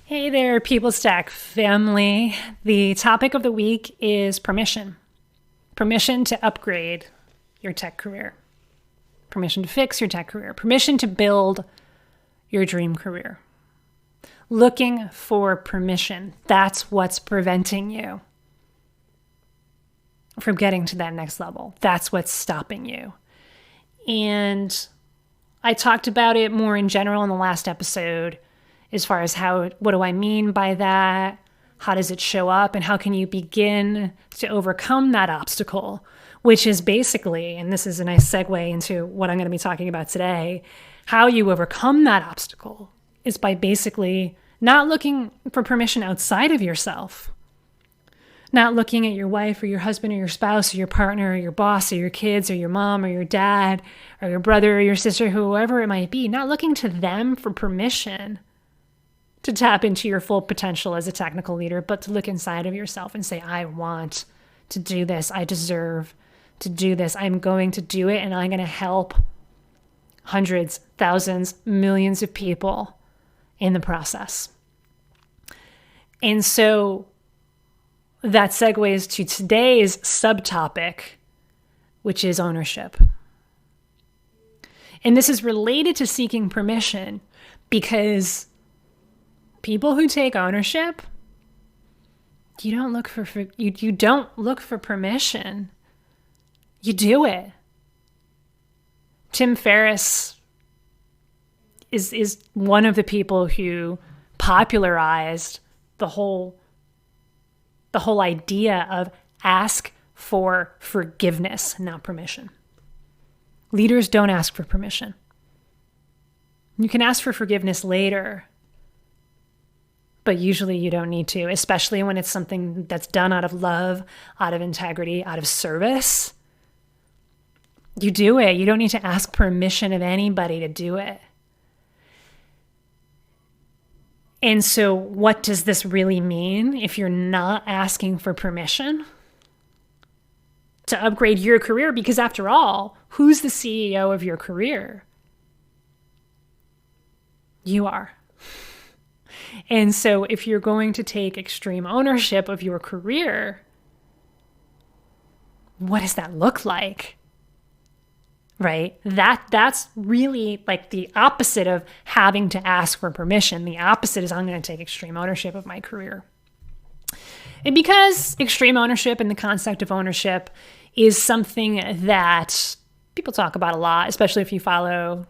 Hey there, People Stack family. The topic of the week is permission. Permission to upgrade your tech career. Permission to fix your tech career. Permission to build your dream career. Looking for permission. That's what's preventing you from getting to that next level. That's what's stopping you. And I talked about it more in general in the last episode as far as what do I mean by that? How does it show up? And how can you begin to overcome that obstacle? Which is basically, and this is a nice segue into what I'm going to be talking about today, how you overcome that obstacle is by basically not looking for permission outside of yourself. Not looking at your wife or your husband or your spouse or your partner or your boss or your kids or your mom or your dad or your brother or your sister, whoever it might be. Not looking to them for permission to tap into your full potential as a technical leader, but to look inside of yourself and say, I want to do this. I deserve to do this. I'm going to do it, and I'm going to help hundreds, thousands, millions of people in the process. And so that segues to today's subtopic, which is ownership. And this is related to seeking permission because people who take ownership, you don't look for permission. You do it. Tim Ferriss is one of the people who popularized the whole idea of ask for forgiveness, not permission. Leaders don't ask for permission. You can ask for forgiveness later, but usually you don't need to, especially when it's something that's done out of love, out of integrity, out of service. You do it. You don't need to ask permission of anybody to do it. And so what does this really mean if you're not asking for permission to upgrade your career? Because after all, who's the CEO of your career? You are. And so if you're going to take extreme ownership of your career, what does that look like? Right? That's really like the opposite of having to ask for permission. The opposite is I'm going to take extreme ownership of my career. And because extreme ownership and the concept of ownership is something that people talk about a lot, especially if you follow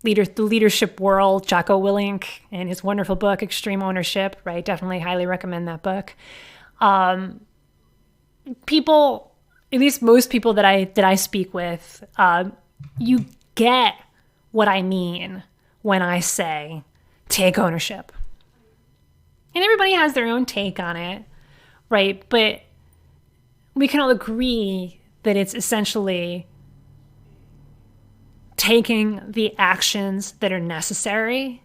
the leadership world, Jocko Willink and his wonderful book, Extreme Ownership, right? Definitely highly recommend that book. People, at least most people that I speak with, you get what I mean when I say take ownership. And everybody has their own take on it, right? But we can all agree that it's essentially taking the actions that are necessary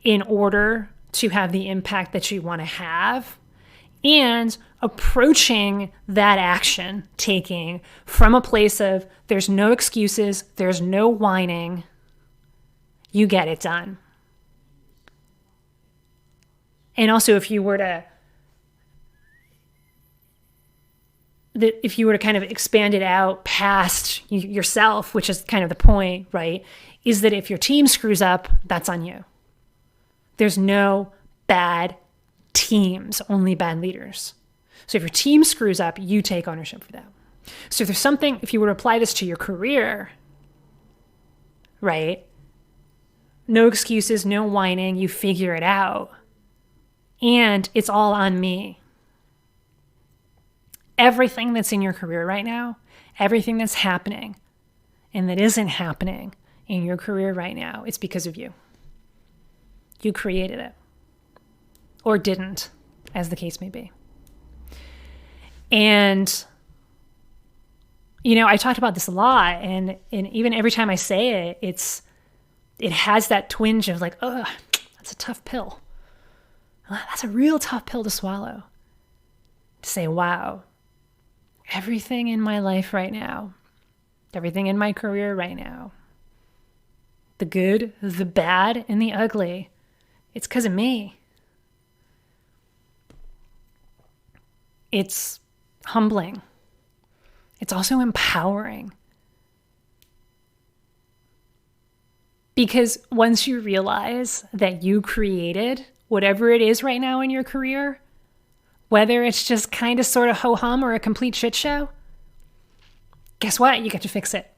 in order to have the impact that you want to have, and approaching that action taking from a place of there's no excuses, there's no whining, you get it done. And also if you were to kind of expand it out past yourself, which is kind of the point, right, is that if your team screws up, that's on you. There's no bad teams, only bad leaders. So if your team screws up, you take ownership for that. So if you were to apply this to your career, right, no excuses, no whining, you figure it out. And it's all on me. Everything that's in your career right now, everything that's happening and that isn't happening in your career right now, it's because of you. You created it. Or didn't, as the case may be. And, I talked about this a lot, and even every time I say it, it has that twinge of like, oh, that's a tough pill. That's a real tough pill to swallow. To say, wow, everything in my life right now, everything in my career right now, the good, the bad, and the ugly, it's because of me. It's humbling. It's also empowering. Because once you realize that you created whatever it is right now in your career, whether it's just kind of sort of ho-hum or a complete shit show, guess what? You get to fix it.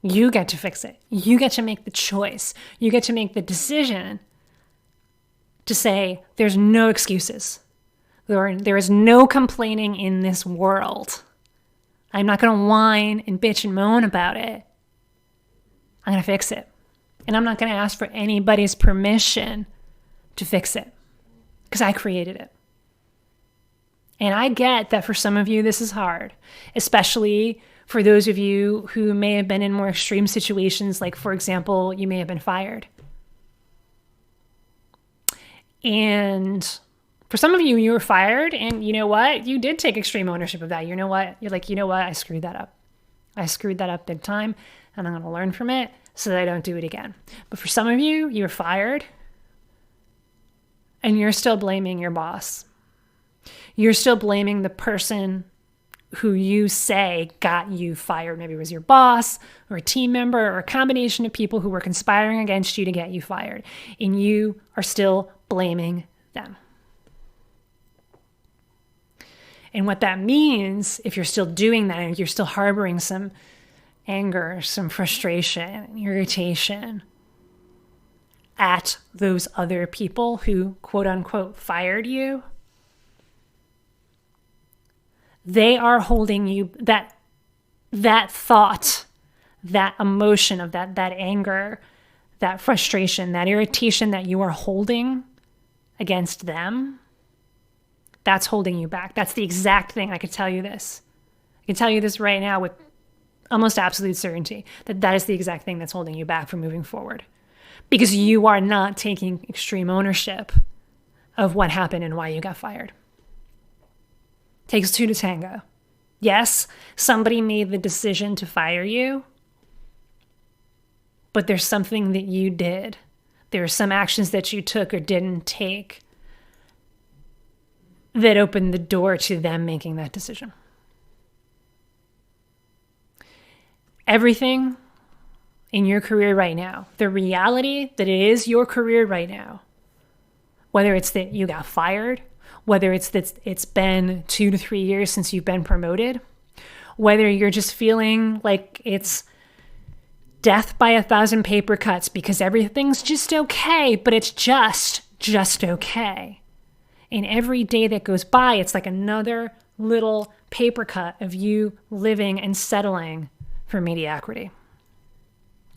You get to fix it. You get to make the choice. You get to make the decision to say, there's no excuses. There is no complaining in this world. I'm not going to whine and bitch and moan about it. I'm going to fix it. And I'm not going to ask for anybody's permission to fix it because I created it. And I get that for some of you, this is hard, especially for those of you who may have been in more extreme situations, like, for example, you may have been fired. And for some of you, you were fired, and you know what? You did take extreme ownership of that. You know what? You're like, you know what? I screwed that up. I screwed that up big time, and I'm going to learn from it so that I don't do it again. But for some of you, you were fired, and you're still blaming your boss. You're still blaming the person who you say got you fired. Maybe it was your boss or a team member or a combination of people who were conspiring against you to get you fired. And you are still blaming them. And what that means, if you're still doing that, and you're still harboring some anger, some frustration, irritation at those other people who, quote unquote, fired you, they are holding you, that thought, that emotion of that anger, that frustration, that irritation that you are holding against them, that's holding you back. That's the exact thing. I could tell you this. I can tell you this right now with almost absolute certainty, that is the exact thing that's holding you back from moving forward. Because you are not taking extreme ownership of what happened and why you got fired. Takes two to tango. Yes, somebody made the decision to fire you, but there's something that you did. There are some actions that you took or didn't take that opened the door to them making that decision. Everything in your career right now, the reality that it is your career right now, whether it's that you got fired, whether it's that it's been 2 to 3 years since you've been promoted, whether you're just feeling like it's death by 1,000 paper cuts because everything's just okay, but it's just okay. And every day that goes by, it's like another little paper cut of you living and settling for mediocrity.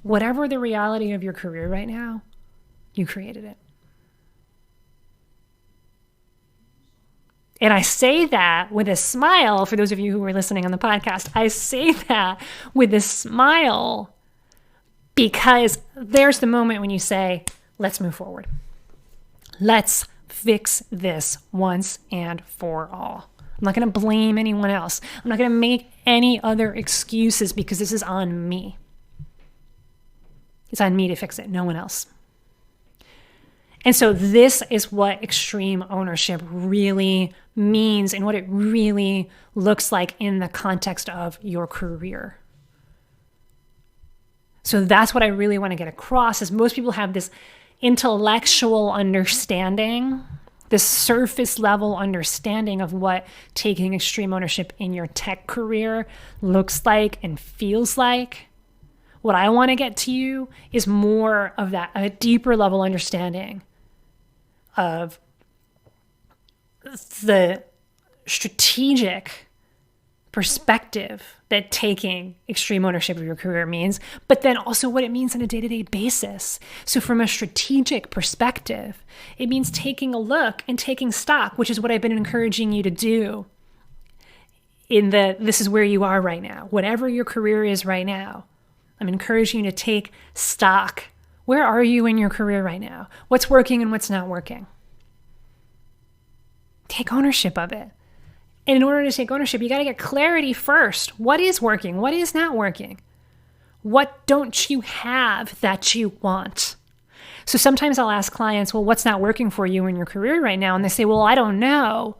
Whatever the reality of your career right now, you created it. And I say that with a smile for those of you who are listening on the podcast. I say that with a smile because there's the moment when you say, let's move forward. Let's fix this once and for all. I'm not going to blame anyone else. I'm not going to make any other excuses because this is on me. It's on me to fix it, no one else. And so this is what extreme ownership really means and what it really looks like in the context of your career. So that's what I really want to get across is most people have this intellectual understanding, this surface level understanding of what taking extreme ownership in your tech career looks like and feels like. What I want to get to you is more of that, a deeper level understanding of the strategic perspective that taking extreme ownership of your career means, but then also what it means on a day-to-day basis. So from a strategic perspective, it means taking a look and taking stock, which is what I've been encouraging you to do this is where you are right now. Whatever your career is right now, I'm encouraging you to take stock. Where are you in your career right now? What's working and what's not working? Take ownership of it. And in order to take ownership, you got to get clarity first. What is working? What is not working? What don't you have that you want? So sometimes I'll ask clients, well, what's not working for you in your career right now? And they say, well, I don't know.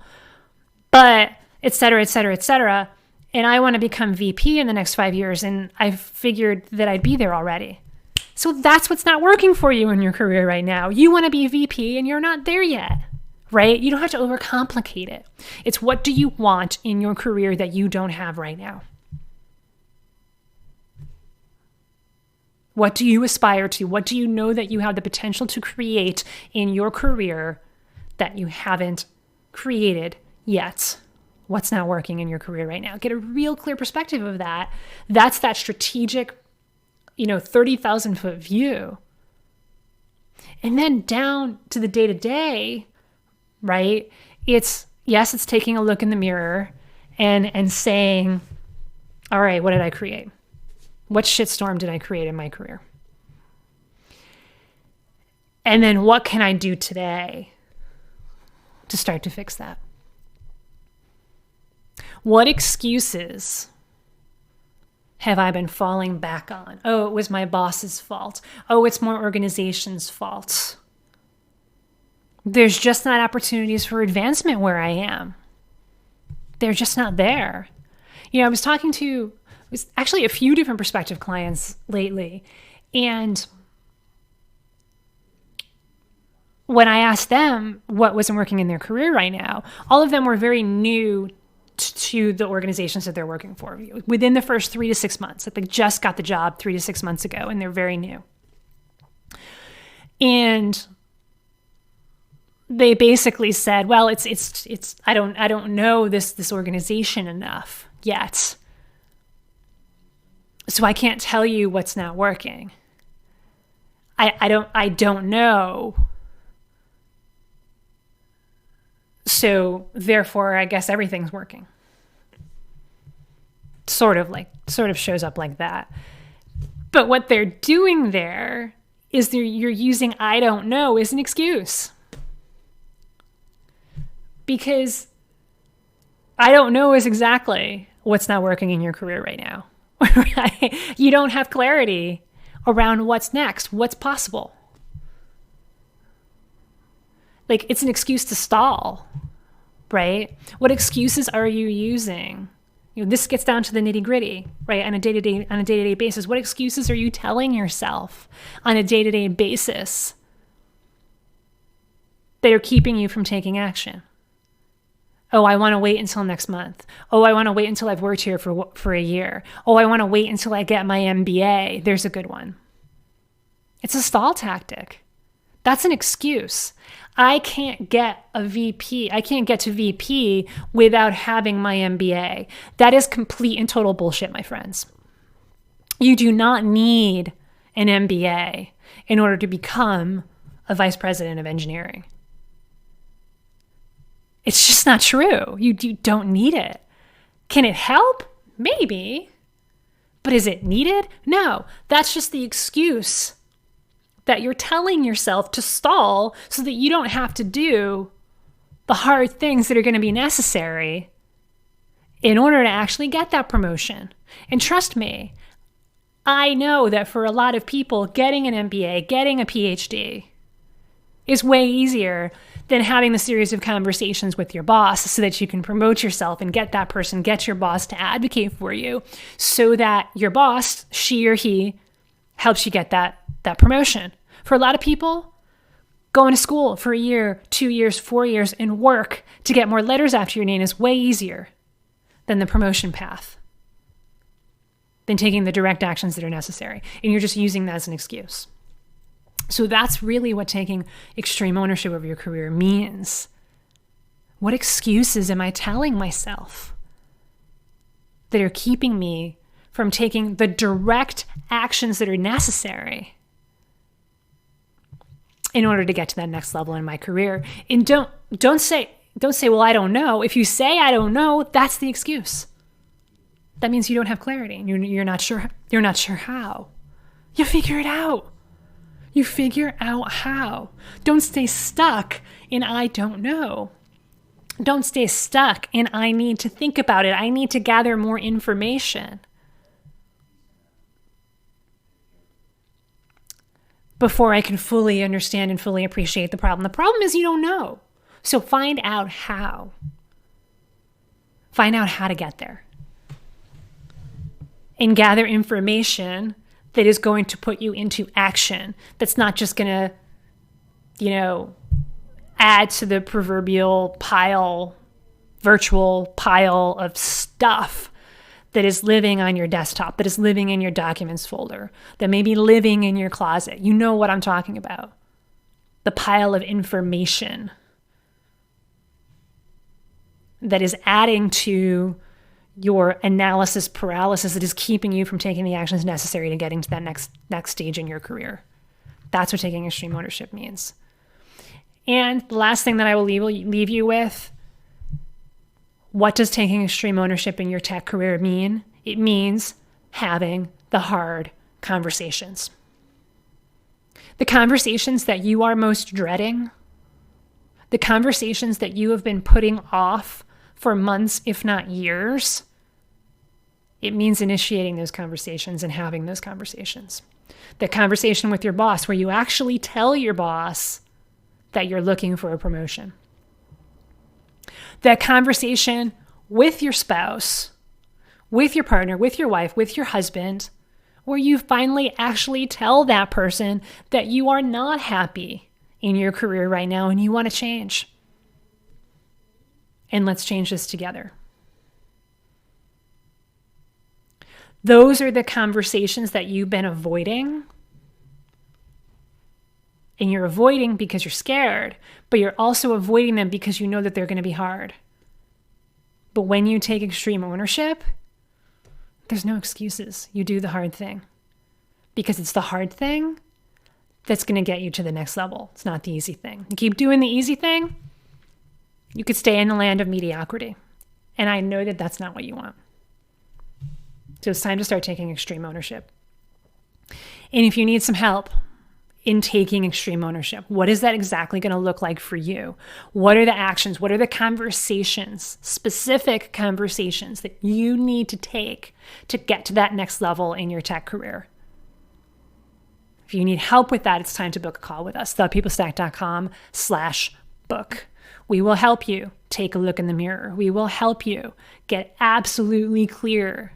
but et cetera, et cetera, et cetera. And I want to become VP in the next 5 years. And I figured that I'd be there already. So that's what's not working for you in your career right now. You want to be VP and you're not there yet, right? You don't have to overcomplicate it. It's what do you want in your career that you don't have right now? What do you aspire to? What do you know that you have the potential to create in your career that you haven't created yet? What's not working in your career right now? Get a real clear perspective of that. That's that strategic, 30,000 foot view. And then down to the day-to-day, right? It's taking a look in the mirror and saying, all right, what did I create? What shitstorm did I create in my career? And then what can I do today to start to fix that? What excuses have I been falling back on? Oh, it was my boss's fault. Oh, it's my organization's fault. There's just not opportunities for advancement where I am. They're just not there. I was talking to actually a few different prospective clients lately. And when I asked them what wasn't working in their career right now, all of them were very new to the organizations that they're working for within the first 3 to 6 months. Like they just got the job 3 to 6 months ago and they're very new. And they basically said, well, I don't know this organization enough yet. So I can't tell you what's not working. I don't know. So therefore, I guess everything's working. Sort of shows up like that. But what they're doing there is you're using I don't know as an excuse. Because I don't know is exactly what's not working in your career right now. Right? You don't have clarity around what's next, what's possible. Like it's an excuse to stall, right? What excuses are you using? This gets down to the nitty-gritty, right? On a day-to-day basis. What excuses are you telling yourself on a day-to-day basis that are keeping you from taking action? Oh, I want to wait until next month. Oh, I want to wait until I've worked here for a year. Oh, I want to wait until I get my MBA. There's a good one. It's a stall tactic. That's an excuse. I can't get a VP. I can't get to VP without having my MBA. That is complete and total bullshit, my friends. You do not need an MBA in order to become a vice president of engineering. It's just not true. You don't need it. Can it help? Maybe. But is it needed? No. That's just the excuse that you're telling yourself to stall so that you don't have to do the hard things that are going to be necessary in order to actually get that promotion. And trust me, I know that for a lot of people, getting an MBA, getting a PhD is way easier than having the series of conversations with your boss so that you can promote yourself and get your boss to advocate for you so that your boss, she or he, helps you get that promotion. For a lot of people, going to school for a year, 2 years, 4 years, and work to get more letters after your name is way easier than the promotion path, than taking the direct actions that are necessary. And you're just using that as an excuse. So that's really what taking extreme ownership of your career means. What excuses am I telling myself that are keeping me from taking the direct actions that are necessary in order to get to that next level in my career? And don't say, well, I don't know. If you say I don't know, that's the excuse. That means you don't have clarity. You're not sure. You're not sure how. You figure it out. You figure out how. Don't stay stuck in I don't know. Don't stay stuck in I need to think about it. I need to gather more information before I can fully understand and fully appreciate the problem. The problem is you don't know. So find out how. Find out how to get there. And gather information that is going to put you into action. That's not just going to, add to the proverbial virtual pile of stuff that is living on your desktop, that is living in your documents folder, that may be living in your closet. You know what I'm talking about. The pile of information that is adding to your analysis paralysis, that is keeping you from taking the actions necessary to getting to that next stage in your career. That's what taking extreme ownership means. And the last thing that I will leave you with, what does taking extreme ownership in your tech career mean? It means having the hard conversations. The conversations that you are most dreading, the conversations that you have been putting off for months, if not years, it means initiating those conversations and having those conversations. The conversation with your boss where you actually tell your boss that you're looking for a promotion. That conversation with your spouse, with your partner, with your wife, with your husband, where you finally actually tell that person that you are not happy in your career right now and you want to change. And let's change this together. Those are the conversations that you've been avoiding. And you're avoiding because you're scared, but you're also avoiding them because you know that they're going to be hard. But when you take extreme ownership, there's no excuses. You do the hard thing because it's the hard thing that's going to get you to the next level. It's not the easy thing. You keep doing the easy thing, you could stay in the land of mediocrity. And I know that that's not what you want. So it's time to start taking extreme ownership. And if you need some help in taking extreme ownership, what is that exactly going to look like for you? What are the actions? What are the conversations, specific conversations that you need to take to get to that next level in your tech career? If you need help with that, it's time to book a call with us. thepeoplestack.com/book. We will help you take a look in the mirror. We will help you get absolutely clear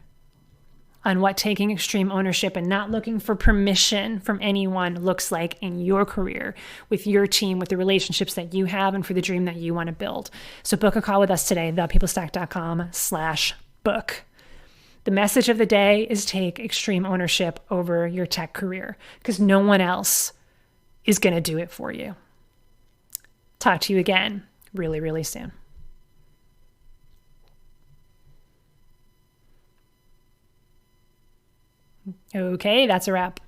on what taking extreme ownership and not looking for permission from anyone looks like in your career, with your team, with the relationships that you have, and for the dream that you want to build. So book a call with us today, thepeoplestack.com/book. The message of the day is take extreme ownership over your tech career because no one else is going to do it for you. Talk to you again really, really soon. Okay, that's a wrap.